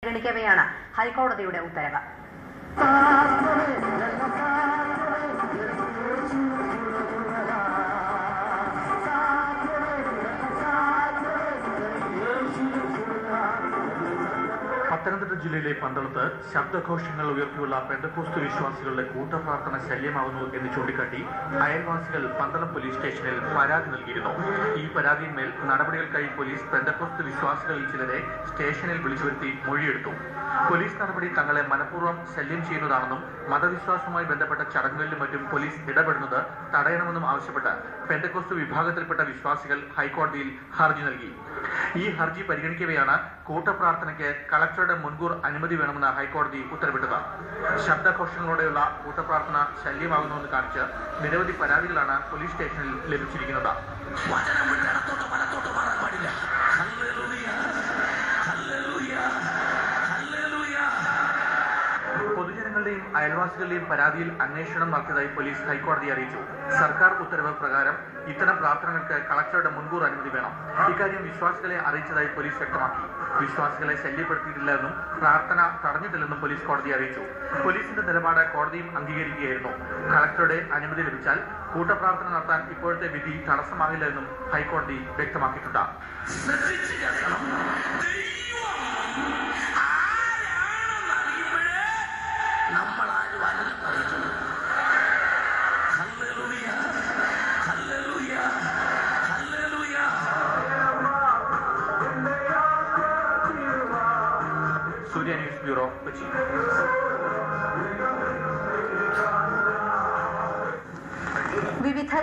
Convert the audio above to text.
പരിഗണിക്കവെയാണ് ഹൈക്കോടതിയുടെ ഉത്തരവ്. പത്തനംതിട്ട ജില്ലയിലെ പന്തളത്ത് ശബ്ദഘോഷങ്ങൾ ഉയർത്തിയുള്ള പെന്തക്കോസ്ത് വിശ്വാസികളുടെ കൂട്ടപ്രാർത്ഥന ശല്യമാവുന്നു എന്ന് ചൂണ്ടിക്കാട്ടി അയൽവാസികൾ പന്തളം പോലീസ് സ്റ്റേഷനിൽ പരാതി നൽകിയിരുന്നു. ഈ പരാതിയിന്മേൽ നടപടികൾക്കായി പോലീസ് പെന്തക്കോസ്ത് വിശ്വാസികളിൽ ചിലരെ സ്റ്റേഷനിൽ വിളിച്ചുവരുത്തി മൊഴിയെടുത്തു. പോലീസ് നടപടി തങ്ങളെ മനഃപൂർവ്വം ശല്യം ചെയ്യുന്നതാണെന്നും മതവിശ്വാസവുമായി ബന്ധപ്പെട്ട ചടങ്ങുകളിലും മറ്റും പോലീസ് ഇടപെടുന്നത് തടയണമെന്നും ആവശ്യപ്പെട്ട് പെന്തക്കോസ്ത് വിഭാഗത്തിൽപ്പെട്ട വിശ്വാസികൾ ഹൈക്കോടതിയിൽ ഹർജി നൽകി. ഈ ഹർജി പരിഗണിക്കവെയാണ് കൂട്ടപ്രാർത്ഥനയ്ക്ക് കളക്ടറുടെ മുൻകൂർ അനുമതി വേണമെന്ന് ഹൈക്കോടതി ഉത്തരവിട്ടത്. ശബ്ദഘോഷങ്ങളോടെയുള്ള കൂട്ടപ്രാർത്ഥന ശല്യമാകുന്നുവെന്ന് കാണിച്ച് നിരവധി പരാതികളാണ് പോലീസ് സ്റ്റേഷനിൽ ലഭിച്ചിരിക്കുന്നത്. പൊതുജനങ്ങളുടെയും അയൽവാസികളുടെയും പരാതിയിൽ അന്വേഷണം നടത്തിയതായി പോലീസ് ഹൈക്കോടതിയെ അറിയിച്ചു. സർക്കാർ ഉത്തരവ് പ്രകാരം ഇത്തരം പ്രാർത്ഥനകൾക്ക് കളക്ടറുടെ മുൻകൂർ അനുമതി വേണം. ഇക്കാര്യം വിശ്വാസികളെ അറിയിച്ചതായി പോലീസ് വ്യക്തമാക്കി. വിശ്വാസികളെ ശല്യപ്പെടുത്തിയിട്ടില്ലെന്നും പ്രാർത്ഥന തടഞ്ഞിട്ടില്ലെന്നും പോലീസ് കോടതിയെ അറിയിച്ചു. പോലീസിന്റെ നിലപാട് കോടതിയും അംഗീകരിക്കുകയായിരുന്നു. കളക്ടറുടെ അനുമതി ലഭിച്ചാൽ കൂട്ടപ്രാർത്ഥന നടത്താൻ ഇപ്പോഴത്തെ വിധി തടസ്സമാകില്ല എന്നും ഹൈക്കോടതി വ്യക്തമാക്കിയിട്ടുണ്ട്. Surya News Bureau, Kochi. വിവിധ